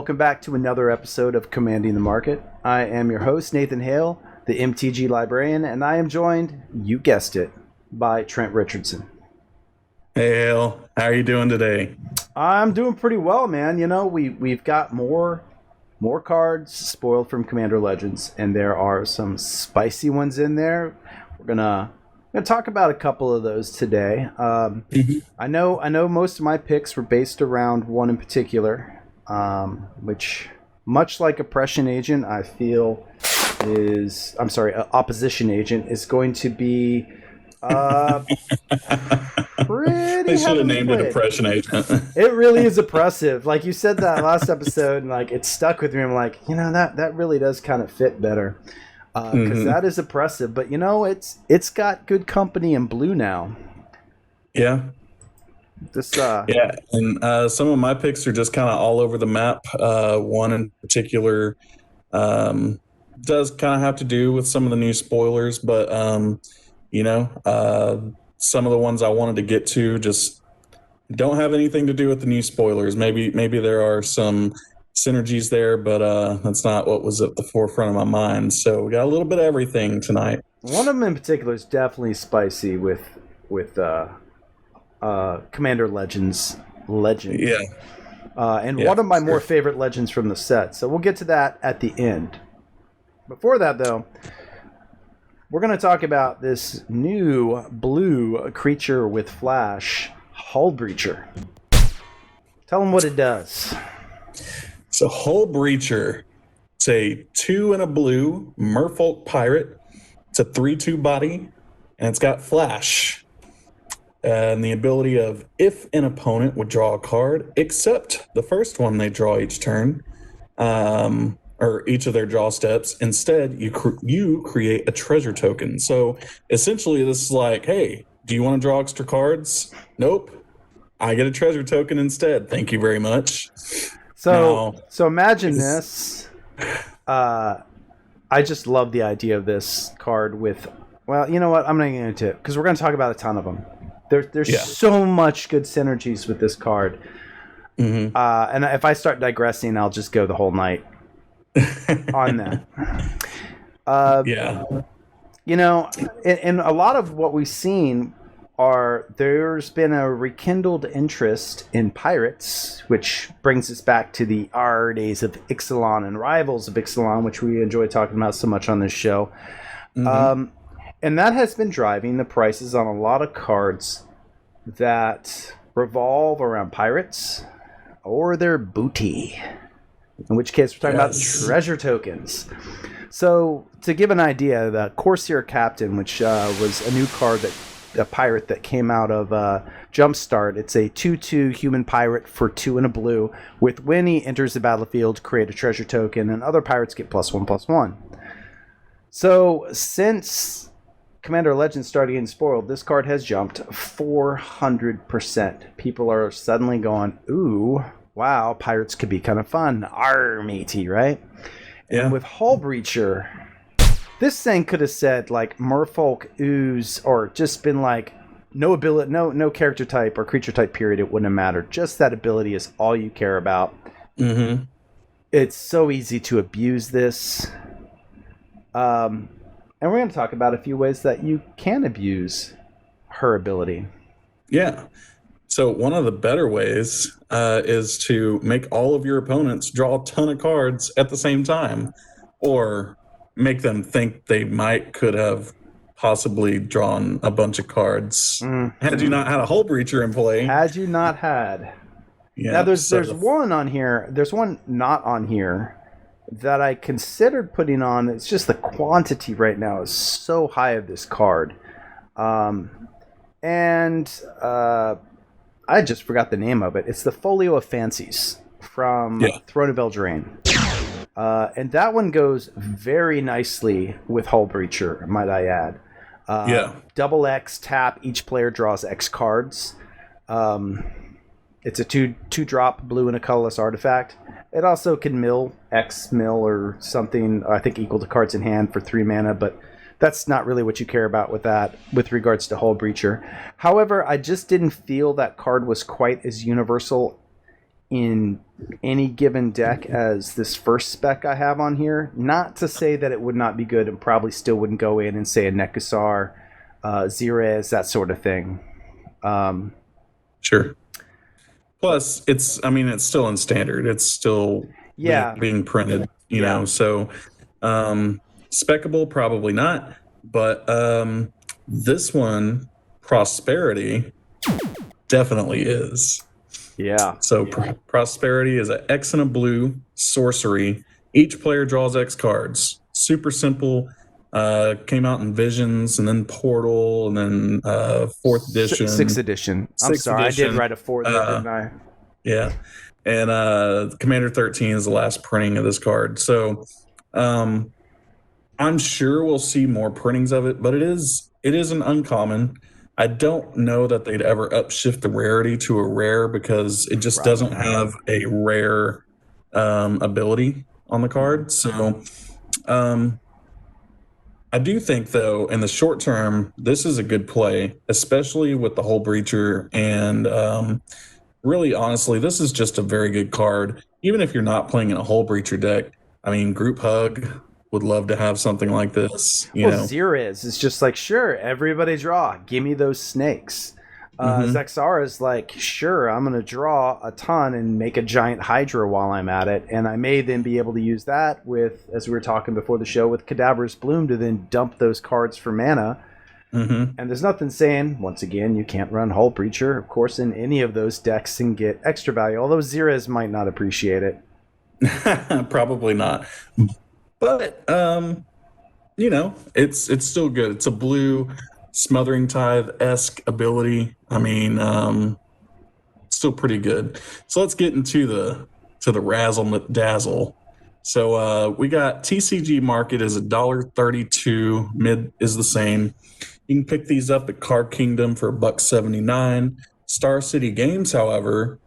Welcome back to another episode of Commanding the Market. I am your host, Nathan Hale, the MTG Librarian, and I am joined, you guessed it, by Trent Richardson. Hey, Hale. How are you doing today? I'm doing pretty well, man. You know, we've got more cards spoiled from Commander Legends, and there are some spicy ones in there. We're gonna talk about a couple of those today. I know most of my picks were based around one in particular, which, much like Oppression Agent, I feel Opposition Agent is going to be pretty. They should have named played. it Oppression Agent. It really is oppressive. Like you said that last episode, and like it stuck with me. I'm like, that really does kind of fit better. Because that is oppressive, but it's got good company in blue now. Yeah. Yeah, and some of my picks are just kind of all over the map. One in particular does kind of have to do with some of the new spoilers, but some of the ones I wanted to get to just don't have anything to do with the new spoilers. Maybe there are some synergies there, but that's not what was at the forefront of my mind. So we got a little bit of everything tonight. One of them in particular is definitely spicy with Commander Legends legend. Yeah. One of my more favorite legends from the set. So we'll get to that at the end. Before that, though, we're going to talk about this new blue creature with flash, Hullbreacher. Tell them what it does. So Hullbreacher, it's a 2 and a blue merfolk pirate. It's a 3/2 body, and it's got flash. And the ability of, if an opponent would draw a card, except the first one they draw each turn, or each of their draw steps, instead you create a treasure token. So essentially this is like, hey, do you want to draw extra cards? Nope. I get a treasure token instead. Thank you very much. So imagine this. I just love the idea of this card with, well, you know what? I'm not going to get into it because we're going to talk about a ton of them. There's so much good synergies with this card. Mm-hmm. And if I start digressing, I'll just go the whole night on that. And a lot of what we've seen there's been a rekindled interest in pirates, which brings us back to the days of Ixalan and Rivals of Ixalan, which we enjoy talking about so much on this show. Mm-hmm. And that has been driving the prices on a lot of cards that revolve around pirates or their booty, in which case we're talking about treasure tokens. So to give an idea, the Corsair Captain, which was a new card a pirate that came out of Jumpstart. It's a 2/2 human pirate for 2 and a blue. With when he enters the battlefield, create a treasure token, and other pirates get +1/+1. So since Commander Legends started getting spoiled, this card has jumped 400%. People are suddenly going, ooh, wow, pirates could be kind of fun. Arr, matey, right? Yeah. And with Hullbreacher, this thing could have said like Merfolk Ooze, or just been like no ability, no character type or creature type period. It wouldn't have mattered. Just that ability is all you care about. Mm-hmm. It's so easy to abuse this. And we're going to talk about a few ways that you can abuse her ability. Yeah. So one of the better ways is to make all of your opponents draw a ton of cards at the same time, or make them think they could have possibly drawn a bunch of cards had you not had a Hullbreacher in play. Had you not had. Yeah, now there's one on here. There's one not on here that I considered putting on. It's just the quantity right now is so high of this card. I just forgot the name of it. It's the Folio of Fancies from Throne of Eldraine. And that one goes very nicely with Hullbreacher, might I add. Double X tap, each player draws X cards. It's a two drop blue and a colorless artifact. It also can mill or something, I think equal to cards in hand for 3 mana, but that's not really what you care about with that with regards to Hullbreacher. However, I just didn't feel that card was quite as universal in any given deck as this first spec I have on here. Not to say that it would not be good and probably still wouldn't go in and say a Nekusar, Zirez, that sort of thing. Sure. Plus, it's still in standard. It's still being printed, you know. So, speccable, probably not. But this one, Prosperity, definitely is. Yeah. So Prosperity is an X and a blue sorcery. Each player draws X cards. Super simple. Came out in Visions and then Portal and then 4th edition. 6th edition. I'm sorry, edition. I did write a 4 there, didn't I? Yeah. And Commander 13 is the last printing of this card. So I'm sure we'll see more printings of it, but it is an uncommon. I don't know that they'd ever upshift the rarity to a rare because it just doesn't have a rare ability on the card. So I do think, though, in the short term, this is a good play, especially with the Hullbreacher. And really, honestly, this is just a very good card. Even if you're not playing in a Hullbreacher deck, I mean, Group Hug would love to have something like this. You know, Zirez is just like, sure, everybody draw. Give me those snakes. Zexara is like, sure, I'm going to draw a ton and make a giant Hydra while I'm at it. And I may then be able to use that with, as we were talking before the show, with Cadaverous Bloom to then dump those cards for mana. And there's nothing saying, once again, you can't run Hullbreacher, of course, in any of those decks and get extra value. Although Zirez might not appreciate it. Probably not. But, you know, it's still good. It's a blue Smothering Tithe-esque ability. I mean, still pretty good. So let's get into the razzle dazzle. So we got TCG market is $1.32. Mid is the same. You can pick these up at Card Kingdom for $1.79. Star City Games, however,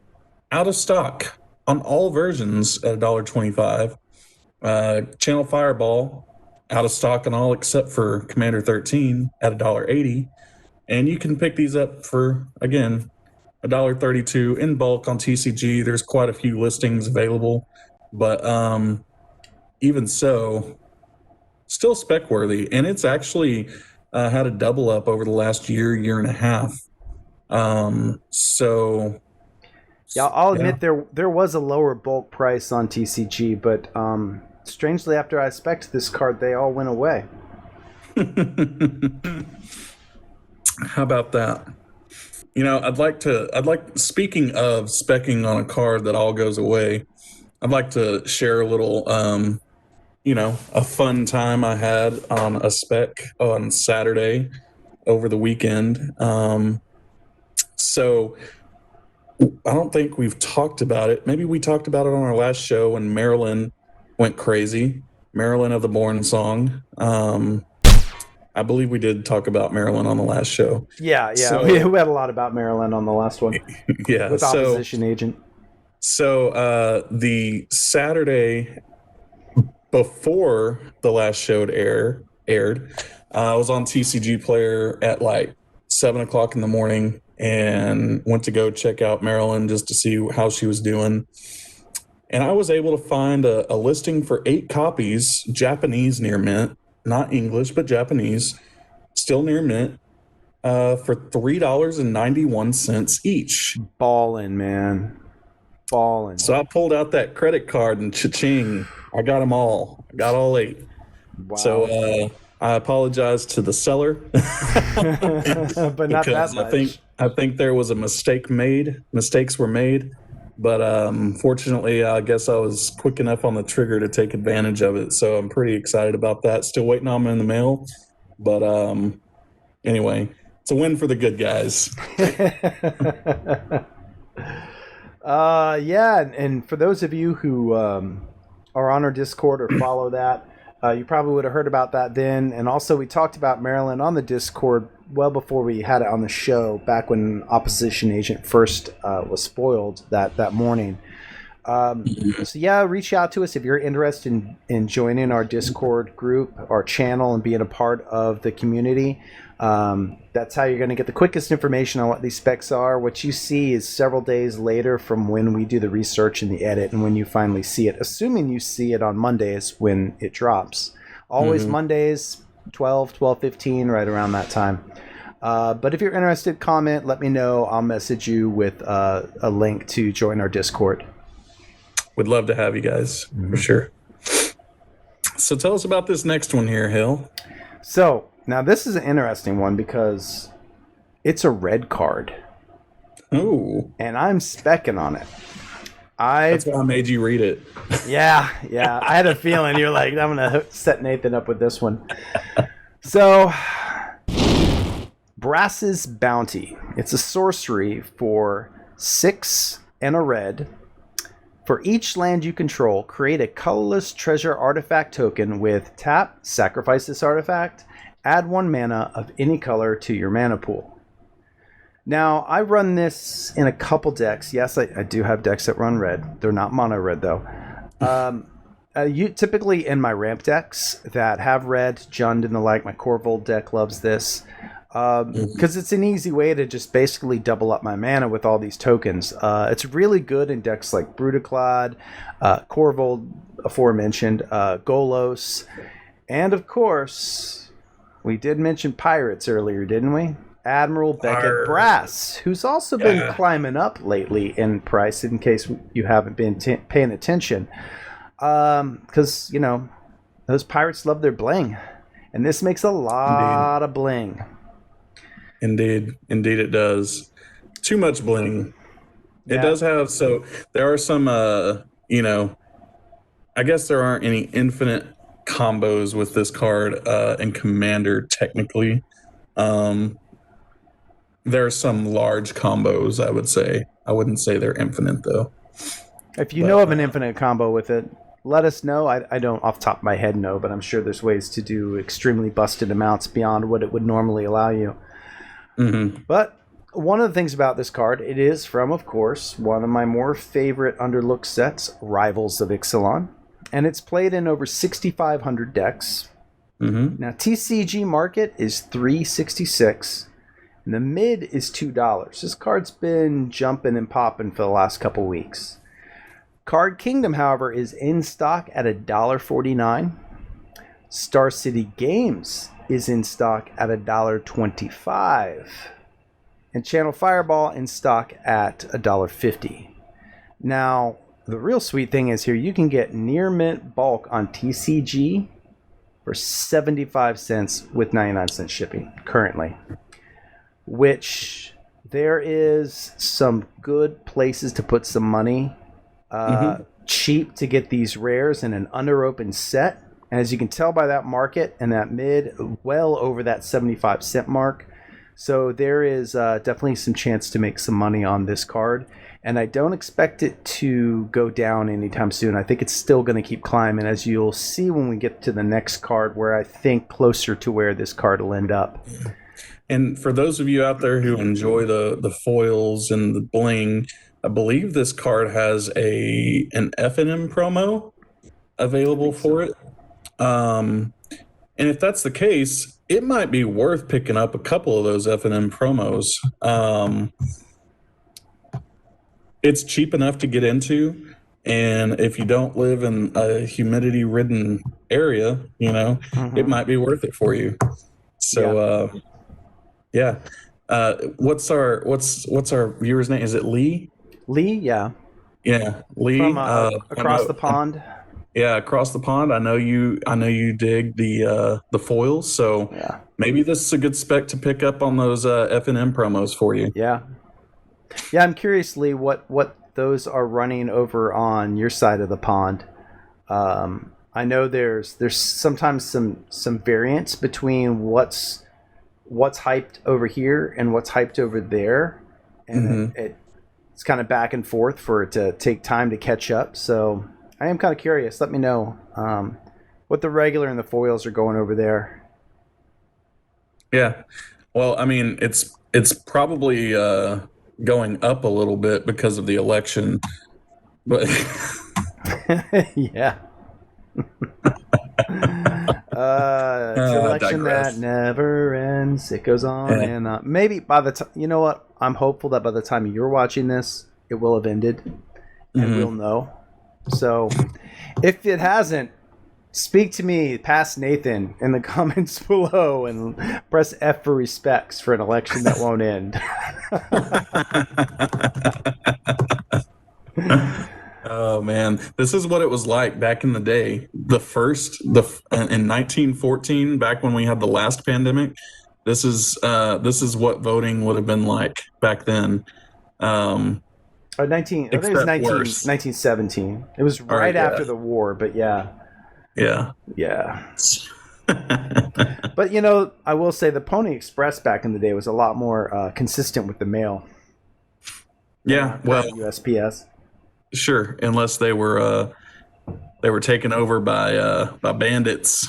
out of stock on all versions at $1.25. Channel Fireball, out of stock on all except for Commander 13 at $1.80. And you can pick these up for, again, $1.32 in bulk on TCG. There's quite a few listings available. But even so, still spec worthy. And it's actually had a double up over the last year and a half. So... Yeah, I'll admit there was a lower bulk price on TCG, but strangely, after I spec'd this card, they all went away. How about that? You know, speaking of speccing on a card that all goes away, I'd like to share a little, a fun time I had on a spec on Saturday over the weekend. So I don't think we've talked about it. Maybe we talked about it on our last show when Marilyn went crazy. Marilyn of the Born Song. I believe we did talk about Marilyn on the last show. Yeah. So, we had a lot about Marilyn on the last one. Yeah. With Opposition Agent. So the Saturday before the last show aired, I was on TCG Player at like 7 o'clock in the morning and went to go check out Marilyn just to see how she was doing. And I was able to find a listing for 8 copies, Japanese near mint, not English, but Japanese, still near mint, for $3.91 each. Ballin', man. Ballin'. So I pulled out that credit card and cha-ching, I got them all. I got all 8. Wow. So I apologize to the seller. But not that much. I think there was a mistake made. Mistakes were made. But fortunately, I guess I was quick enough on the trigger to take advantage of it. So I'm pretty excited about that. Still waiting on them in the mail. But anyway, it's a win for the good guys. Yeah, and for those of you who are on our Discord or follow that, you probably would have heard about that then. And also, we talked about Maryland on the Discord well before we had it on the show, back when Opposition Agent first was spoiled that morning. So yeah, reach out to us if you're interested in joining our Discord group, our channel, and being a part of the community. That's how you're going to get the quickest information on what these specs are. What you see is several days later from when we do the research and the edit and when you finally see it, assuming you see it on Mondays when it drops. Always Mondays, 12:15, right around that time. But if you're interested, comment, let me know. I'll message you with a link to join our Discord. Would love to have you guys, for sure. So tell us about this next one here, Hill. So, now this is an interesting one because it's a red card. Oh. And I'm specking on it. That's why I made you read it. Yeah. I had a feeling you're like, I'm going to set Nathan up with this one. So, Brass's Bounty. It's a sorcery for 6 and a red. For each land you control, create a colorless treasure artifact token with tap, sacrifice this artifact, add 1 mana of any color to your mana pool. Now, I run this in a couple decks. Yes, I do have decks that run red. They're not mono red, though. Typically in my ramp decks that have red, Jund and the like, my Corvold deck loves this. Because it's an easy way to just basically double up my mana with all these tokens. It's really good in decks like Brutaclad, Corvold, aforementioned, Golos, and of course, we did mention pirates earlier, didn't we? Admiral Beckett Brass, who's also been climbing up lately in price, in case you haven't been paying attention. Because, those pirates love their bling. And this makes a lot of bling. Indeed it does. Too much bling. It does have, so there are some, I guess there aren't any infinite combos with this card in Commander, technically. There are some large combos, I would say. I wouldn't say they're infinite, though. If you know of an infinite combo with it, let us know. I don't off the top of my head know, but I'm sure there's ways to do extremely busted amounts beyond what it would normally allow you. But one of the things about this card, it is from, of course, one of my more favorite underlooked sets, Rivals of Ixalan. And it's played in over 6,500 decks. Now, TCG market is $3.66. And the mid is $2. This card's been jumping and popping for the last couple weeks. Card Kingdom, however, is in stock at $1.49. Star City Games is in stock at $1.25. And Channel Fireball in stock at $1.50. Now, the real sweet thing is here, you can get near mint bulk on TCG for 75 cents with 99 cents shipping currently. Which there is some good places to put some money. Cheap to get these rares in an under-open set. And as you can tell by that market and that mid, well over that 75 cent mark. So there is definitely some chance to make some money on this card. And I don't expect it to go down anytime soon. I think it's still going to keep climbing, as you'll see when we get to the next card, where I think closer to where this card will end up. And for those of you out there who enjoy the foils and the bling, I believe this card has an F&M promo available for it. And if that's the case, it might be worth picking up a couple of those F&M promos. It's cheap enough to get into, and if you don't live in a humidity-ridden area, it might be worth it for you. So, what's our viewer's name? Is it Lee? Lee, yeah. Yeah, Lee. From across the pond. Yeah, across the pond. I know you dig the foils, so maybe this is a good spec to pick up on those F&M promos for you. Yeah, I'm curious, Lee, what those are running over on your side of the pond. I know there's sometimes some variance between what's hyped over here and what's hyped over there, and it's kind of back and forth for it to take time to catch up. So I am kind of curious. Let me know what the regular and the foils are going over there. Yeah, well, I mean, it's probably going up a little bit because of the election. But Yeah. It's an I election digress. that never ends. It goes on Yeah. and on. Maybe by the time, you know what? I'm hopeful that by the time you're watching this, it will have ended and we'll Mhm. know. So if it hasn't, speak to me, past Nathan, in the comments below and press F for respects for an election that won't end. Oh man, this is what it was like back in the day. In 1914, back when we had the last pandemic. This is what voting would have been like back then. Um, I think it was except worse. 1917. It was All right, right yeah, after the war, but yeah. yeah. Yeah. But you know, I will say the Pony Express back in the day was a lot more consistent with the mail than Yeah, our well, current USPS. sure, unless they were taken over by bandits.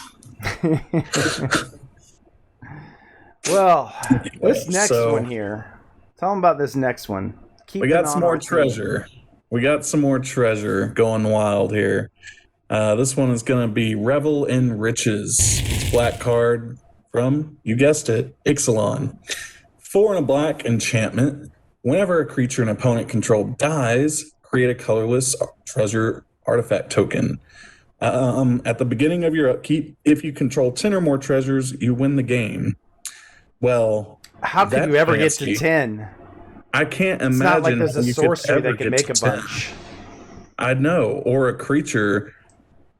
Well, this next one So here. Tell them about this next one. we Keeping got some on more our theme. treasure. We got some more treasure going wild here. This one is going to be Revel in Riches. It's a black card from, you guessed it, Ixalan. 4 and a black enchantment. Whenever a creature an opponent controlled dies, create a colorless treasure artifact token. At the beginning of your upkeep, if you control 10 or more treasures, you win the game. Well, How could you that's ever get to fancy. 10? I can't It's not like imagine there's how a you could sorcery ever that can get make a to 10. bunch. I know, or a creature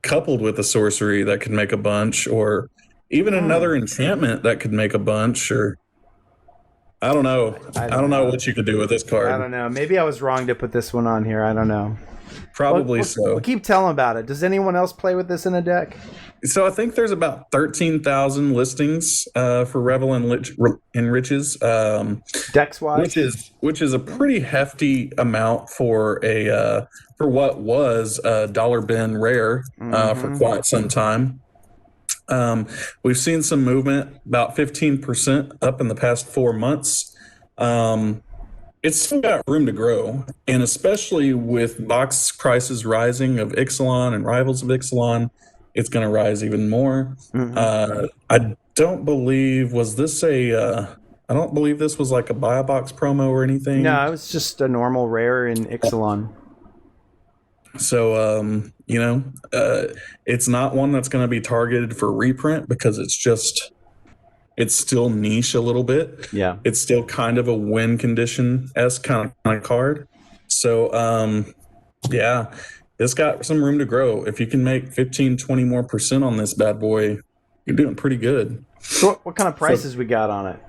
coupled with a sorcery that could make a bunch, or even another enchantment that could make a bunch, or I don't know. I I don't don't know know. what you could do with this I card. don't know. Maybe I was wrong to put this one on here. I don't know. Well, Probably we'll so. keep telling about it. Does anyone else play with this in a deck? So I think there's about 13,000 listings for Revel in Riches, Dex wise? which is a pretty hefty amount for what was a dollar bin rare for quite some time. We've seen some movement, about 15% up in the past 4 months. It's still got room to grow, and especially with box prices rising of Ixalan and rivals of Ixalan, it's going to rise even more. I don't believe I don't believe this was like a buy a box promo or anything. No, it was just a normal rare in Ixalan. So it's not one that's going to be targeted for reprint because it's still niche a little bit. Yeah. It's still kind of a win condition-esque kind of card. So, yeah, it's got some room to grow. If you can make 15, 20 more % on this bad boy, you're doing pretty good. So what kind of prices we got on it?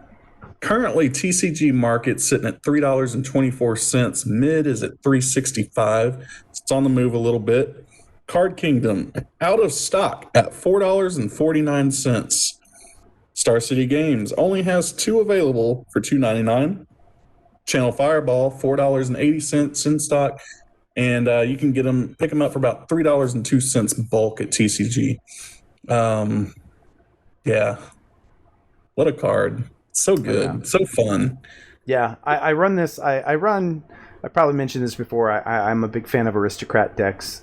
Currently, TCG market sitting at $3.24. Mid is at $3.65. It's on the move a little bit. Card Kingdom out of stock at $4.49. Star City Games only has 2 available for $2.99. Channel Fireball $4.80 in stock, and you can pick them up for about $3.02 bulk at TCG. Yeah, what a card! So good, so fun. Yeah, I run this. I probably mentioned this before. I'm a big fan of Aristocrat decks.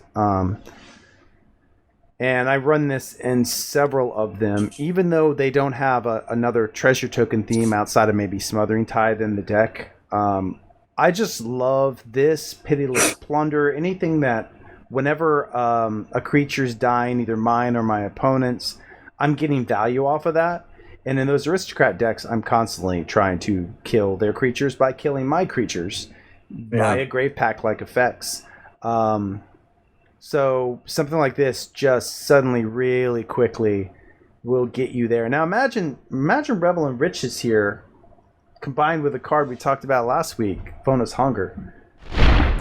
And I run this in several of them, even though they don't have another treasure token theme outside of maybe Smothering Tithe in the deck. I just love this Pitiless Plunder. Anything that whenever a creature's dying, either mine or my opponent's, I'm getting value off of that. And in those Aristocrat decks, I'm constantly trying to kill their creatures by killing my creatures via Grave Pact-like effects. So something like this just suddenly, really quickly, will get you there. Now imagine Revel in Riches here, combined with a card we talked about last week, Bonus Hunger.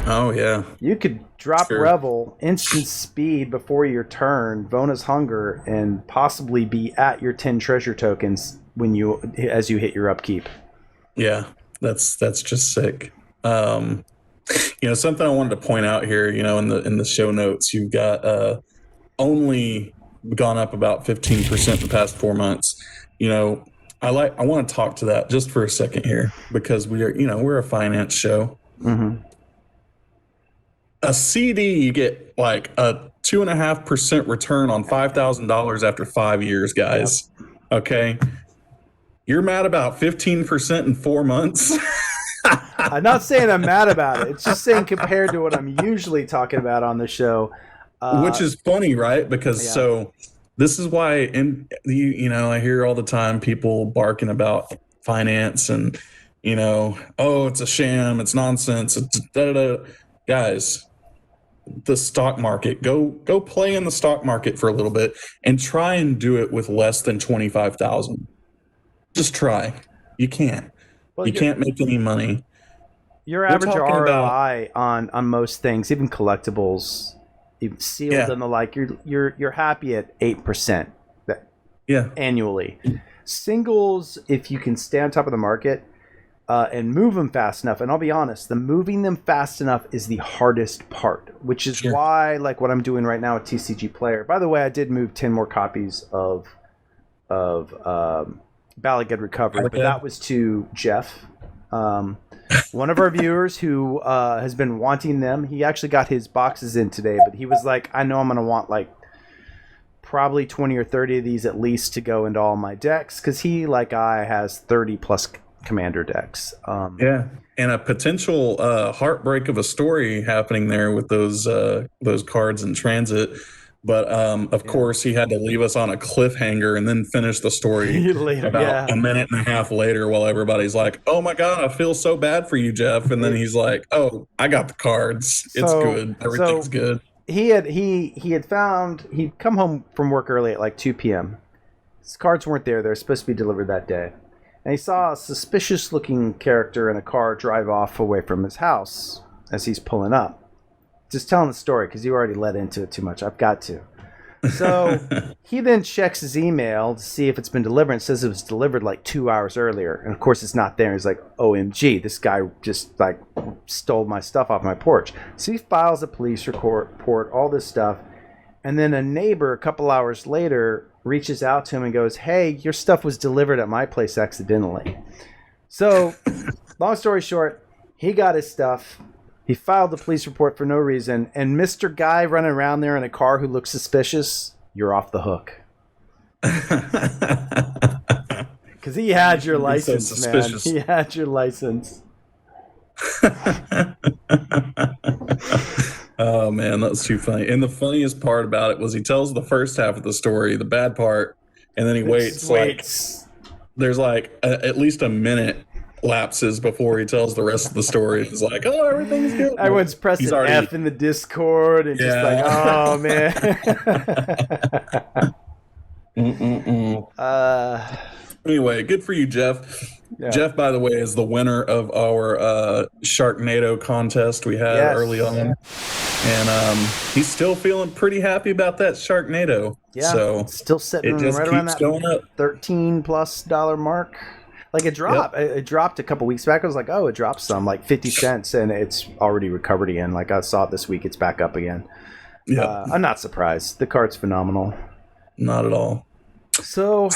Oh yeah, you could drop Revel, instant speed before your turn, Bonus Hunger, and possibly be at your 10 treasure tokens as you hit your upkeep. Yeah, that's just sick. Something I wanted to point out here, in the show notes, you've got only gone up about 15% the past 4 months. I want to talk to that just for a second here because we're a finance show. a CD, you get like a 2.5% return on $5,000 after 5 years, guys. Yep. Okay. You're mad about 15% in 4 months. I'm not saying I'm mad about it. It's just saying compared to what I'm usually talking about on the show. Which is funny, right? Because so this is why, I hear all the time people barking about finance and, oh, it's a sham, it's nonsense, it's da-da-da. Guys, the stock market, go play in the stock market for a little bit and try and do it with less than 25,000. Just try. You can't. Well, you can't make any money. Your average ROI on most things, even collectibles, even sealed and the like, you're happy at 8%. Annually. Singles, if you can stay on top of the market and move them fast enough, and I'll be honest, the moving them fast enough is the hardest part, which is why, like what I'm doing right now with TCG Player. By the way, I did move 10 more copies of Ballad Recovery, but that was to Jeff. One of our viewers who has been wanting them. He actually got his boxes in today, but he was like, I know I'm going to want like probably 20 or 30 of these at least to go into all my decks, because he, like I, has 30 plus commander decks. And a potential heartbreak of a story happening there with those cards in transit. But of course, he had to leave us on a cliffhanger and then finish the story about a minute and a half later, while everybody's like, "Oh my god, I feel so bad for you, Jeff." And then he's like, "Oh, I got the cards. It's good. Everything's good." He'd come home from work early at like 2 p.m. His cards weren't there. They're supposed to be delivered that day. And he saw a suspicious-looking character in a car drive off away from his house as he's pulling up. Just telling the story because you already led into it too much. I've got to. So he then checks his email to see if it's been delivered. It says it was delivered like 2 hours earlier. And of course it's not there. He's like, OMG, this guy just like stole my stuff off my porch. So he files a police report, all this stuff. And then a neighbor a couple hours later reaches out to him and goes, hey, your stuff was delivered at my place accidentally. So long story short, he got his stuff. He filed the police report for no reason, and Mr. Guy running around there in a car who looks suspicious, you're off the hook. Because he had your license, man. He had your license. Oh, man, that's too funny. And the funniest part about it was he tells the first half of the story, the bad part, and then he waits. Like, there's like at least a minute lapses before he tells the rest of the story. He's like, oh, everything's good. Everyone's pressing F in the Discord and just like, oh, man. Anyway, good for you, Jeff. Yeah. Jeff, by the way, is the winner of our Sharknado contest we had early on. And he's still feeling pretty happy about that Sharknado. Yeah, so still sitting right around that $13+ mark. Like it dropped. Yep. It dropped a couple weeks back. I was like, oh, it dropped some, like 50 cents, and it's already recovered again. Like I saw it this week. It's back up again. Yeah, I'm not surprised. The card's phenomenal. Not at all. So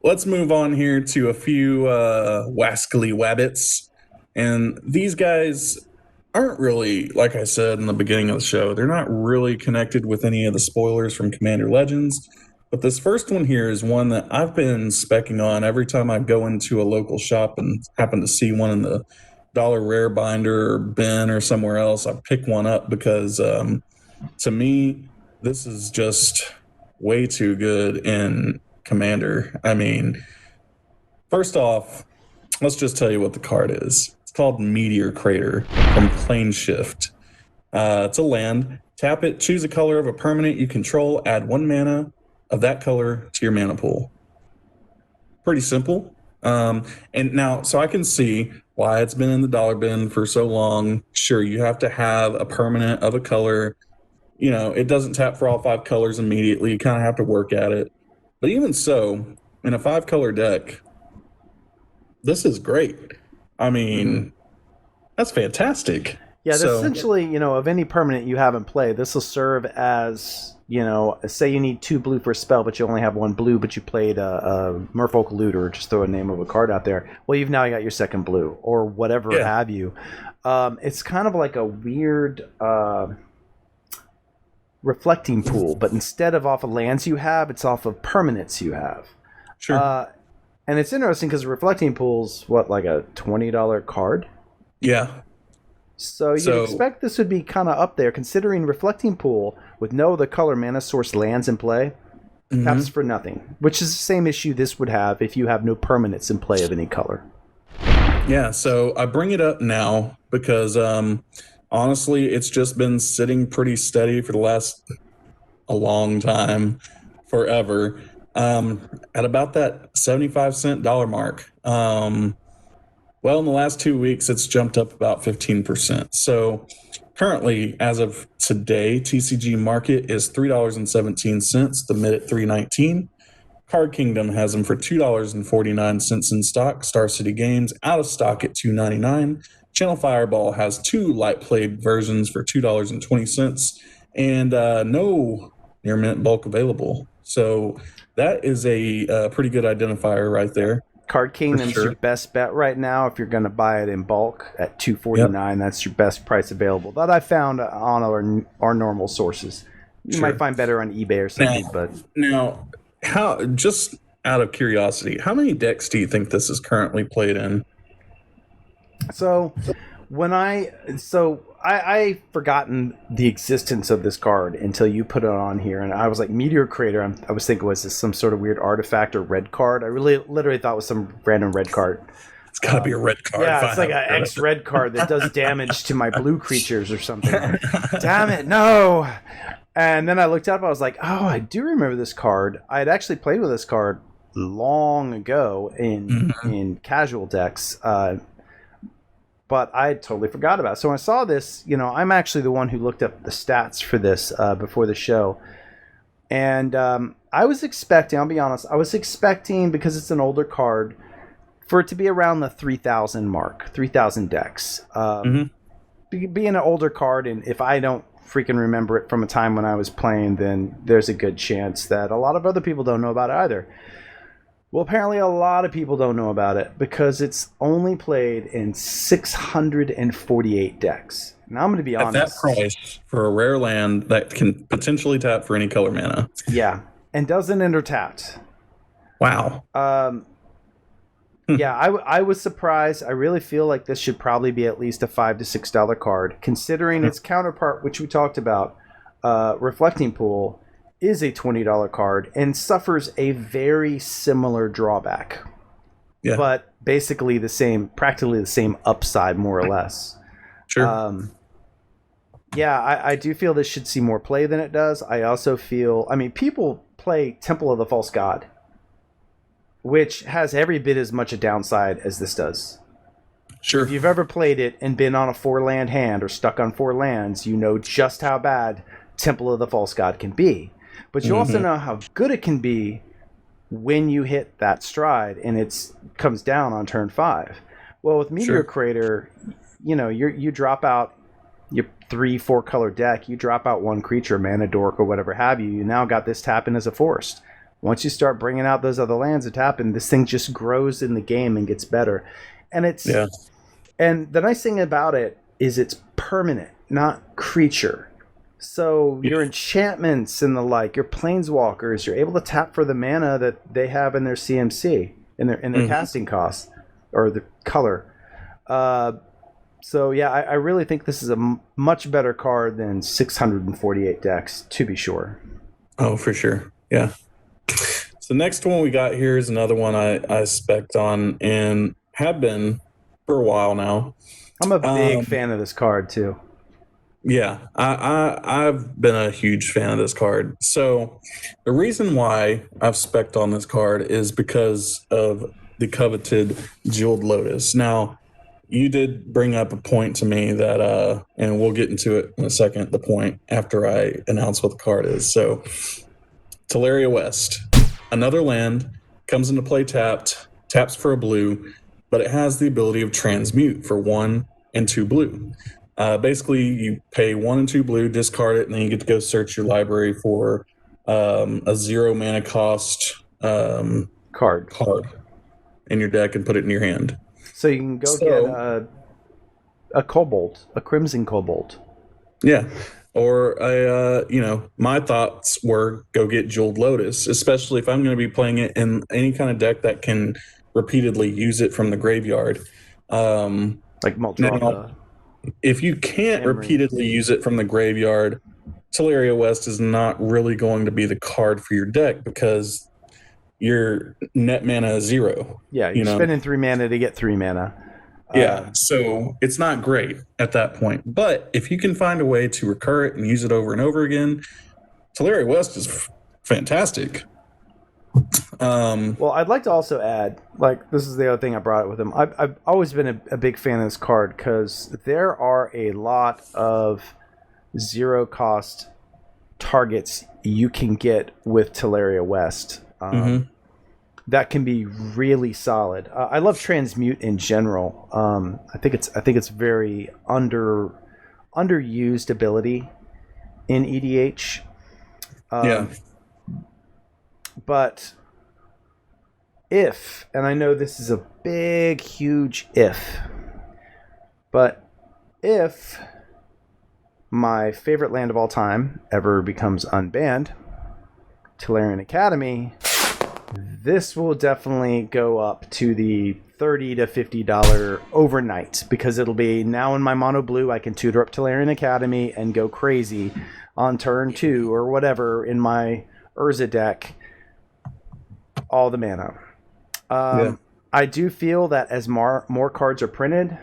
let's move on here to a few wascally wabbits. And these guys aren't really, like I said in the beginning of the show, they're not really connected with any of the spoilers from Commander Legends. But this first one here is one that I've been specking on every time I go into a local shop and happen to see one in the Dollar Rare binder or bin or somewhere else. I pick one up because to me, this is just way too good in Commander. I mean, first off, let's just tell you what the card is. It's called Meteor Crater from Plane Shift. It's a land. Tap it, choose a color of a permanent you control, add 1 mana of that color to your mana pool. Pretty simple. And now, so I can see why it's been in the dollar bin for so long. Sure, you have to have a permanent of a color. You know, it doesn't tap for all 5 colors immediately. You kind of have to work at it. But even so, in a 5-color deck, this is great. I mean, that's fantastic. Yeah, essentially, of any permanent you have in play, this will serve as say you need 2 blue for a spell, but you only have 1 blue, but you played a Merfolk Looter, just throw a name of a card out there. Well, you've now got your 2nd blue, or whatever have you. It's kind of like a weird reflecting pool, but instead of off of lands you have, it's off of permanents you have. Sure. And it's interesting because reflecting pool's like a $20 card? Yeah. So you'd expect this would be kind of up there, considering reflecting pool with no other color mana source lands in play taps for nothing, which is the same issue this would have if you have no permanents in play of any color. Yeah, so I bring it up now because honestly, it's just been sitting pretty steady for the last a long time, forever, at about that 75-cent dollar mark. Well, in the last 2 weeks, it's jumped up about 15%. So currently, as of today, TCG market is $3.17, the mid at $3.19. Card Kingdom has them for $2.49 in stock. Star City Games out of stock at $2.99. Channel Fireball has 2 light played versions for $2.20, and no near mint bulk available. So that is a pretty good identifier right there. Card Kingdom's your best bet right now if you're going to buy it in bulk at $2.49. That's your best price available that I found on our normal sources. You might find better on eBay or something. Now, how, just out of curiosity, how many decks do you think this is currently played in? So I forgotten the existence of this card until you put it on here, and I was like, Meteor Crater, I was thinking, was this some sort of weird artifact or red card? I literally thought it was some random red card. It's got to be a red card. Yeah, it's like an X-red card that does damage to my blue creatures or something. Damn it, no! And then I looked up, I was like, oh, I do remember this card. I had actually played with this card long ago in casual decks, but I totally forgot about it. So when I saw this, I'm actually the one who looked up the stats for this before the show. And I was expecting, I'll be honest, because it's an older card, for it to be around the 3,000 mark, 3,000 decks. Being an older card, and if I don't freaking remember it from a time when I was playing, then there's a good chance that a lot of other people don't know about it either. Well, apparently a lot of people don't know about it because it's only played in 648 decks. Now, I'm going to be honest. At that price for a rare land that can potentially tap for any color mana. Yeah, and doesn't enter tapped. Wow. Yeah, I was surprised. I really feel like this should probably be at least a $5 to $6 card, considering its counterpart, which we talked about, Reflecting Pool, is a $20 card and suffers a very similar drawback. Yeah. But basically practically the same upside, more or less. Sure. Yeah, I do feel this should see more play than it does. I also feel, people play Temple of the False God, which has every bit as much a downside as this does. Sure. If you've ever played it and been on a 4-land hand or stuck on 4 lands, you know just how bad Temple of the False God can be. But you also know how good it can be when you hit that stride and it comes down on turn 5. Well, with Meteor Crater, you drop out your 3-4 color deck, you drop out 1 creature, Mana Dork or whatever have you. You now got this tapping as a forest. Once you start bringing out those other lands that happen, this thing just grows in the game and gets better. And and the nice thing about it is it's permanent, not creature. So your enchantments and the like, your planeswalkers, you're able to tap for the mana that they have in their CMC, in their casting costs or the color. So yeah, I really think this is a much better card than 648 decks, to be sure. Oh, for sure. Yeah. So the next one we got here is another one I spec'd on and have been for a while now. I'm a big fan of this card too. Yeah, I've been a huge fan of this card. So the reason why I've spec'd on this card is because of the coveted Jeweled Lotus. Now, you did bring up a point to me that, and we'll get into it in a second, the point after I announce what the card is. So Teleria West. Another land, comes into play tapped, taps for a blue, but it has the ability of transmute for 1 and 2 blue. Basically, you pay 1 and 2 blue, discard it, and then you get to go search your library for a 0 mana cost Card. in your deck and put it in your hand. So you can go get a kobold, a crimson kobold. Yeah. Or my thoughts were go get Jeweled Lotus, especially if I'm going to be playing it in any kind of deck that can repeatedly use it from the graveyard. Like Muldrotha. If you can't repeatedly use it from the graveyard, Teleria West is not really going to be the card for your deck because your net mana is 0. Yeah, you're spending 3 mana to get 3 mana. Yeah, so it's not great at that point. But if you can find a way to recur it and use it over and over again, Teleria West is fantastic. Well, I'd like to also add, like, this is the other thing I brought it with him. I've always been a big fan of this card because there are a lot of 0 cost targets you can get with Teleria West. That can be really solid. I love Transmute in general. I think it's very underused ability in EDH. But if, and I know this is a big, huge if, but if my favorite land of all time ever becomes unbanned, Tolarian Academy, this will definitely go up to the $30 to $50 overnight because it'll be now in my mono blue. I can tutor up Tolarian Academy and go crazy on turn 2 or whatever in my Urza deck. All the mana. I do feel that as more cards are printed,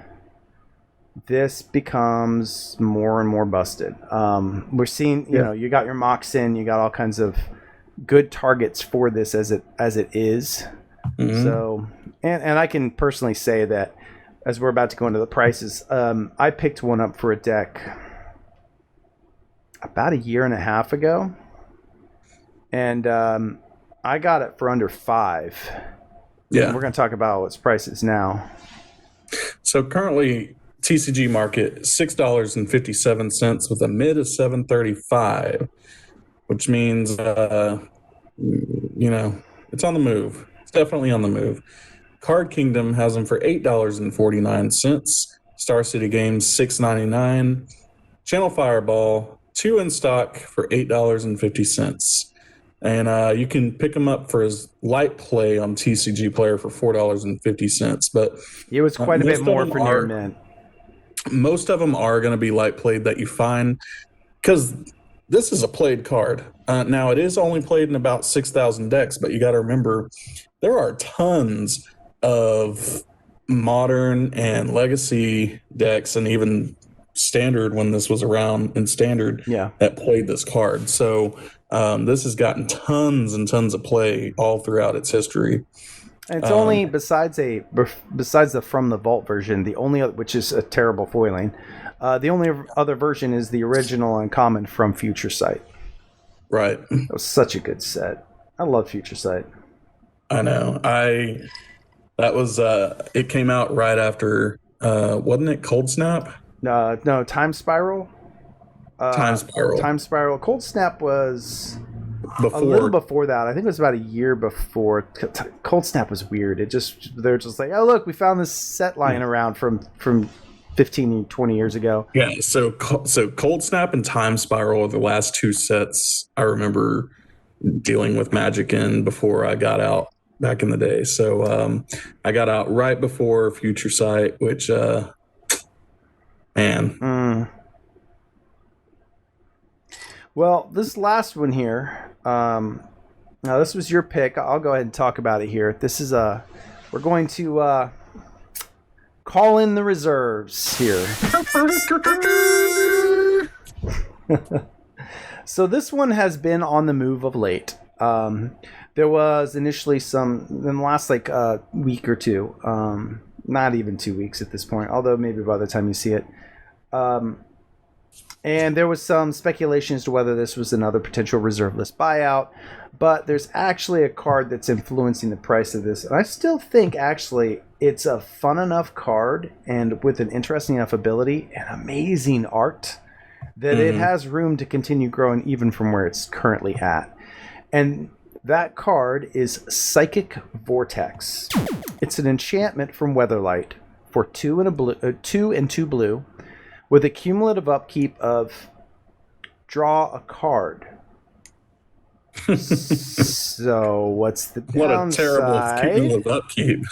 this becomes more and more busted. We're seeing, you got your Moxen, you got all kinds of good targets for this as it is. So, and I can personally say that as we're about to go into the prices, I picked one up for a deck about 1.5 years ago, and I got it for under $5. Yeah, and we're going to talk about what's prices now. So currently, TCG market $6.57 with a mid of $7.35, which means it's on the move. It's definitely on the move. Card Kingdom has them for $8.49. Star City Games $6.99. Channel Fireball 2 in stock for $8.50. And you can pick them up for his light play on TCG Player for $4.50. But it was quite a bit more for near mint. Most of them are going to be light played that you find because this is a played card. Now, it is only played in about 6,000 decks, but you got to remember there are tons of modern and legacy decks and even standard when this was around in standard that played this card. So this has gotten tons and tons of play all throughout its history. And it's only besides the From the Vault version, the only other, which is a terrible foiling, the only other version is the original uncommon from Future Sight. Right. That was such a good set. I love Future Sight. I know. It came out right after, wasn't it Cold Snap? No, Time Spiral. Time Spiral. Cold Snap was a little before that. I think it was about 1 year before. Cold Snap was weird. They're just like, oh look, we found this set lying around from 15, 20 years ago. Yeah. So Cold Snap and Time Spiral are the last 2 sets I remember dealing with Magic in before I got out back in the day. So I got out right before Future Sight, which man. Well, this last one here, now this was your pick. I'll go ahead and talk about it here. This is we're going to call in the reserves here. So this one has been on the move of late. There was initially some in the last week or two, not even 2 weeks at this point, although maybe by the time you see it. And there was some speculation as to whether this was another potential reserve list buyout, but there's actually a card that's influencing the price of this. And I still think actually it's a fun enough card and with an interesting enough ability and amazing art that it has room to continue growing even from where it's currently at. And that card is Psychic Vortex. It's an enchantment from Weatherlight for 2 and 2 blue with a cumulative upkeep of draw a card. So what's the downside? What a terrible cumulative upkeep.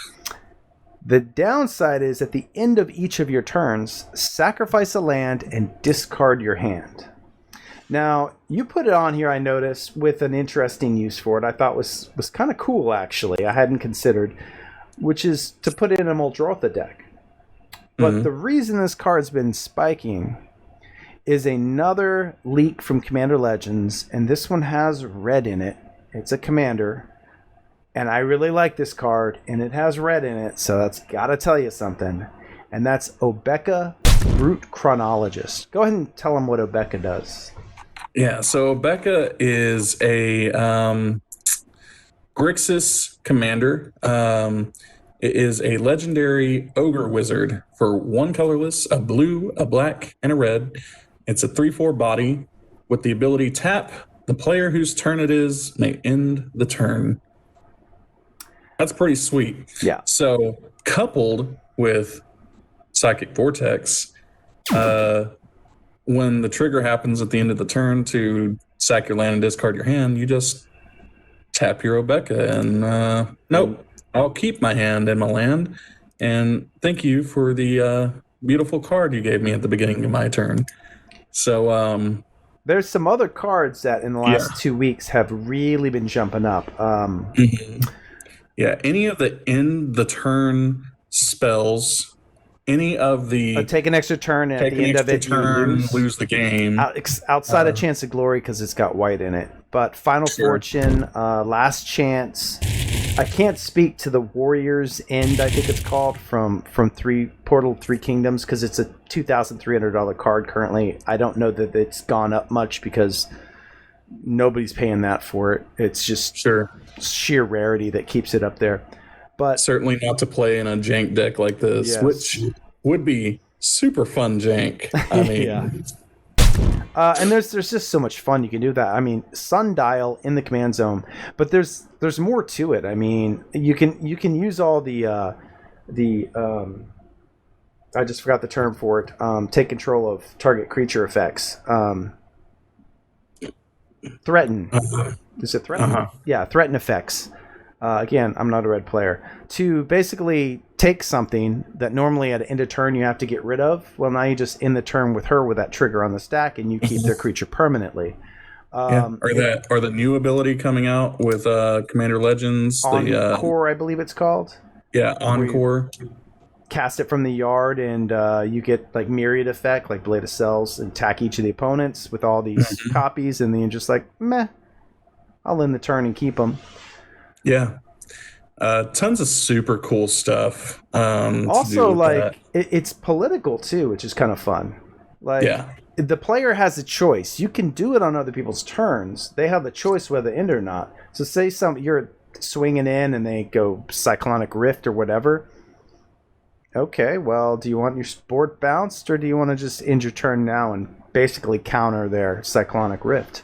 The downside is at the end of each of your turns, sacrifice a land and discard your hand. Now, you put it on here, I noticed, with an interesting use for it. I thought was kind of cool, actually. I hadn't considered, which is to put it in a Muldrotha deck. But the reason this card's been spiking is another leak from Commander Legends, and this one has red in it. It's a commander. And I really like this card, and it has red in it, so that's got to tell you something. And that's Obeka, Ogre Chronologist. Go ahead and tell them what Obeka does. Yeah, so Obeka is a Grixis commander. It is a legendary ogre wizard for 1 colorless, a blue, a black, and a red. It's a 3/4 body with the ability tap. The player whose turn it is may end the turn. That's pretty sweet. Yeah. So coupled with Psychic Vortex, when the trigger happens at the end of the turn to sack your land and discard your hand, you just tap your Obeka and nope, I'll keep my hand and my land. And thank you for the beautiful card you gave me at the beginning of my turn. So there's some other cards that in the last 2 weeks have really been jumping up. Yeah, any of the end the turn spells, any of the take an extra turn and at the end of it turn, you lose the game. Outside of Chance of Glory because it's got white in it. But Final Fortune, Last Chance. I can't speak to the Warriors End, I think it's called, from Portal 3 Kingdoms because it's a $2,300 card currently. I don't know that it's gone up much because nobody's paying that for it. It's just sheer rarity that keeps it up there. But certainly not to play in a jank deck like this, which would be super fun jank. I mean, and there's just so much fun you can do with that. I mean, Sundial in the command zone, but there's more to it. I mean, you can use all the I just forgot the term for it. Take control of target creature effects. Threaten. Is it threaten? Yeah, threaten effects. Again, I'm not a red player. To basically take something that normally at the end of turn you have to get rid of. Well, now you just end the turn with her with that trigger on the stack, and you keep their creature permanently. Or the new ability coming out with Commander Legends. Encore, I believe it's called. Yeah, Encore. Cast it from the yard, and you get like myriad effect, like Blade of Cells, and attack each of the opponents with all these copies, and then you're just like, meh, I'll end the turn and keep them. Yeah. Tons of super cool stuff. Also, like, it's political too, which is kind of fun. Like, the player has a choice. You can do it on other people's turns. They have the choice whether to end or not. So say you're swinging in and they go Cyclonic Rift or whatever. Okay, well, do you want your board bounced, or do you want to just end your turn now and basically counter their Cyclonic Rift?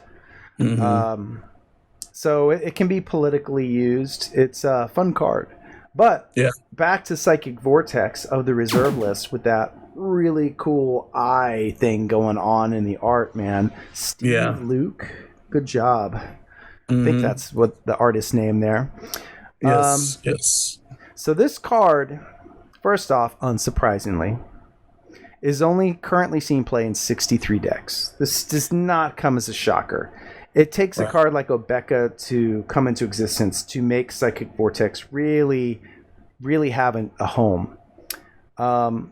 So it can be politically used. It's a fun card. But back to Psychic Vortex of the reserve list with that really cool eye thing going on in the art, man. Steve Luke, good job. I think that's what the artist's name there. Yes. So this card, first off, unsurprisingly, is only currently seen play in 63 decks. This does not come as a shocker. It takes a card like Obeka to come into existence to make Psychic Vortex really, really have a home. Now,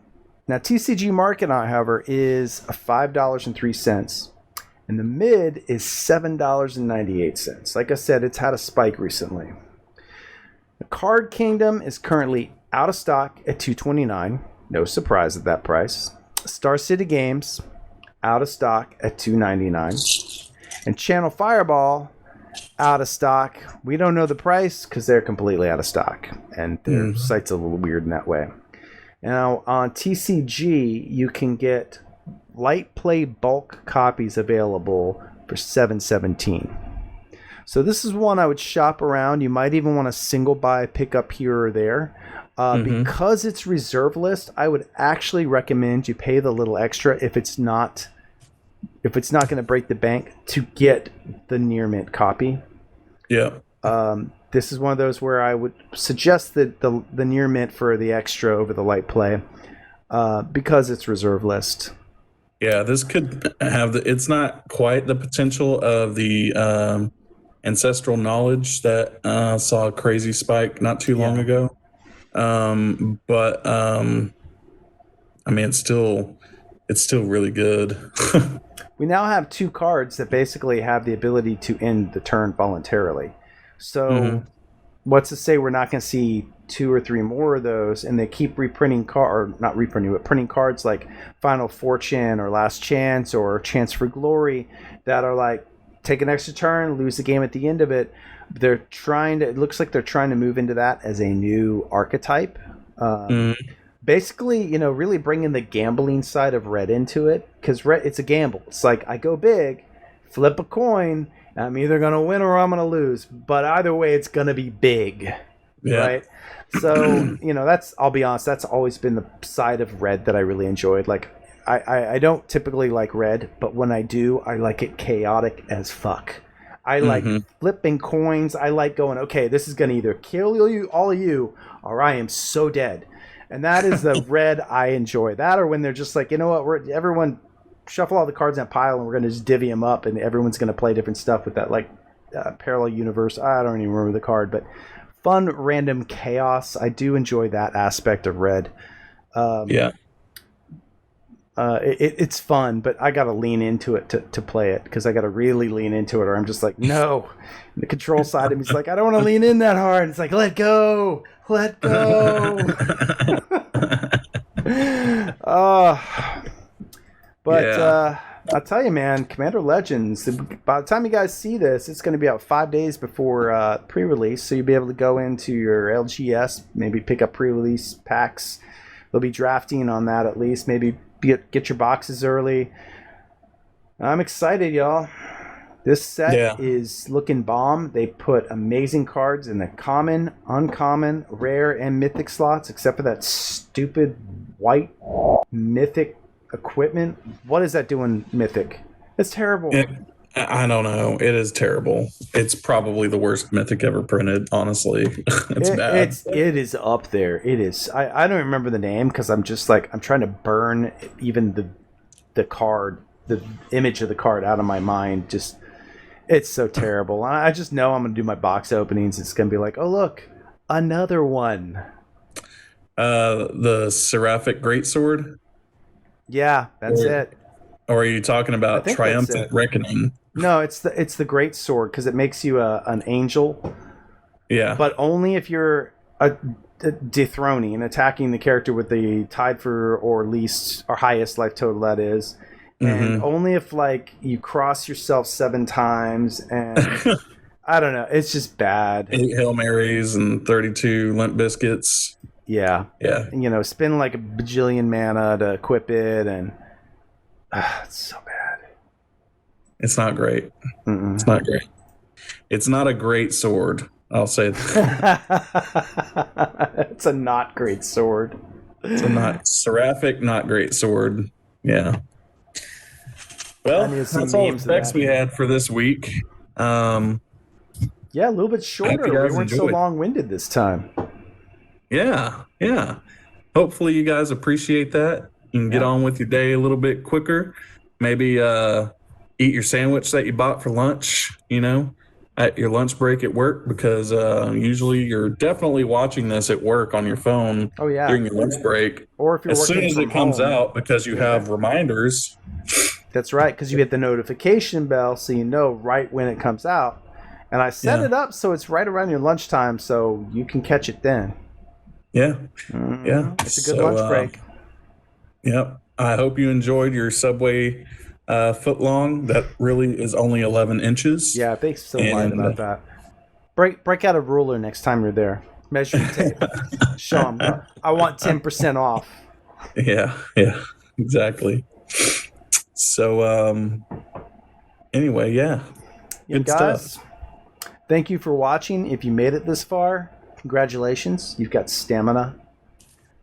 TCG market, however, is $5.03, and the mid is $7.98. Like I said, it's had a spike recently. The Card Kingdom is currently out of stock at $229. No surprise at that price. Star City Games, out of stock at $299. And Channel Fireball out of stock. We don't know the price because they're completely out of stock, and their site's a little weird in that way. Now on TCG, you can get light play bulk copies available for $7.17. So this is one I would shop around. You might even want a single buy, pick up here or there. Because it's reserve list, I would actually recommend you pay the little extra if it's not going to break the bank to get the near mint copy. Yeah. This is one of those where I would suggest that the near mint for the extra over the light play because it's reserve list. Yeah, this could have it's not quite the potential of the ancestral knowledge that saw a crazy spike not too long ago. But I mean, it's still really good. We now have 2 cards that basically have the ability to end the turn voluntarily. So what's to say we're not going to see 2 or 3 more of those, and they keep reprinting not reprinting, but printing cards like Final Fortune or Last Chance or Chance for Glory that are like, take an extra turn, lose the game at the end of it. It looks like they're trying to move into that as a new archetype. Basically, really bringing the gambling side of Red into it, because Red, it's a gamble. It's like, I go big, flip a coin, I'm either going to win or I'm going to lose. But either way, it's going to be big, right? So, I'll be honest, that's always been the side of Red that I really enjoyed. Like, I don't typically like Red, but when I do, I like it chaotic as fuck. I like flipping coins. I like going, okay, this is going to either kill you, all of you, or I am so dead. And that is the Red I enjoy. That, or when they're just like, you know what, everyone shuffle all the cards in a pile and we're going to just divvy them up and everyone's going to play different stuff with that, like parallel universe. I don't even remember the card, but fun random chaos. I do enjoy that aspect of Red. It's fun, but I got to lean into it to play it, because I got to really lean into it, or I'm just like, no. And the control side of me is like, I don't want to lean in that hard. It's like, let go. I'll tell you, man, Commander Legends, by the time you guys see this, it's going to be out 5 days before pre-release, so you'll be able to go into your LGS, maybe pick up pre-release packs. They'll be drafting on that at least, maybe get your boxes early. I'm excited, y'all. This set is looking bomb. They put amazing cards in the common, uncommon, rare, and mythic slots, except for that stupid white mythic equipment. What is that doing, mythic? It's terrible. I don't know. It is terrible. It's probably the worst mythic ever printed, honestly. It's bad. It is up there. It is. I don't remember the name because I'm just like, I'm trying to burn even the card, the image of the card out of my mind. Just, it's so terrible. I just know I'm going to do my box openings. It's going to be like, oh, look, another one. The Seraphic Greatsword? Yeah, that's it. Or are you talking about Triumphant Reckoning? No, it's the Great Sword, because it makes you an angel. Yeah. But only if you're dethroning and attacking the character with the tied for or least or highest life total, that is. And only if like you cross yourself 7 times, and I don't know, it's just bad. 8 Hail Marys and 32 Limp Biscuits. Yeah. And, spend like a bajillion mana to equip it, and it's so bad. It's not great. It's not great. It's not a great sword, I'll say that. It's a not great sword. It's a not seraphic, not great sword. Yeah. Well, that's all the specs we had for this week. Yeah, a little bit shorter. We weren't so long-winded this time. Yeah. Hopefully you guys appreciate that. You can get on with your day a little bit quicker. Maybe eat your sandwich that you bought for lunch, at your lunch break at work, because usually you're definitely watching this at work on your phone during your lunch break. Or if you're as soon as it comes out, because you have reminders. That's right, because you hit the notification bell so you know right when it comes out. And I set it up so it's right around your lunchtime so you can catch it then. Yeah. It's a good lunch break. Yep. I hope you enjoyed your Subway foot long. That really is only 11 inches. Yeah, they still lied about that. Break out a ruler next time you're there. Measuring tape. Show them. I want 10% off. Yeah, exactly. So, anyway, yeah. Good guys, stuff. thank you for watching. If you made it this far, congratulations. You've got stamina.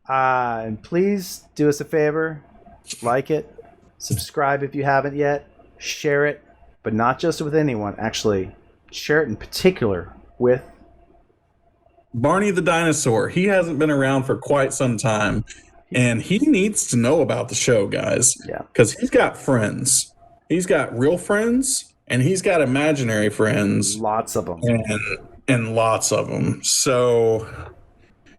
And please do us a favor. Like it. Subscribe if you haven't yet. Share it. But not just with anyone. Actually, share it in particular with Barney the dinosaur. He hasn't been around for quite some time. And he needs to know about the show, guys. Yeah. Because he's got friends. He's got real friends. And he's got imaginary friends. Lots of them. And lots of them. So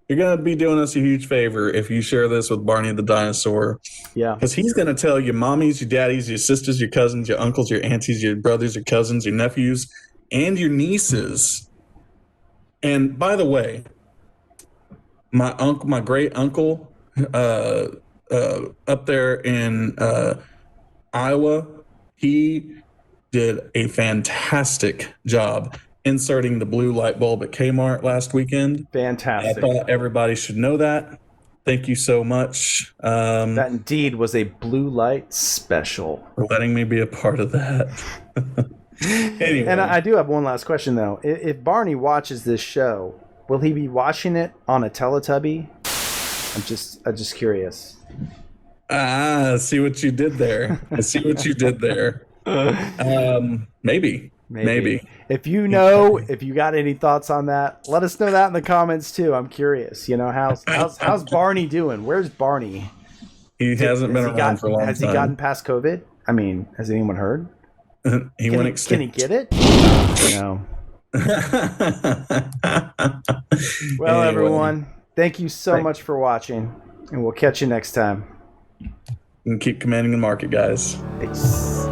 you're going to be doing us a huge favor if you share this with Barney the dinosaur. Yeah. Because he's going to tell your mommies, your daddies, your sisters, your cousins, your uncles, your aunties, your brothers, your cousins, your nephews, and your nieces. And by the way, my great uncle up there in Iowa, he did a fantastic job inserting the blue light bulb at Kmart last weekend. Fantastic. I thought everybody should know that. Thank you so much. That indeed was a blue light special. For letting me be a part of that. Anyway. And I do have one last question, though. If Barney watches this show, will he be watching it on a Teletubby? I'm just curious. See what you did there. I see what you did there. Maybe. If you know, if you got any thoughts on that, let us know that in the comments too. I'm curious. You know, how's Barney doing? Where's Barney? He hasn't been around for a long time. Has he gotten past COVID? I mean, has anyone heard? He went extinct. Can he get it? No. Well, anyway, everyone, thank you so much for watching, and we'll catch you next time. And keep commanding the market, guys. Peace.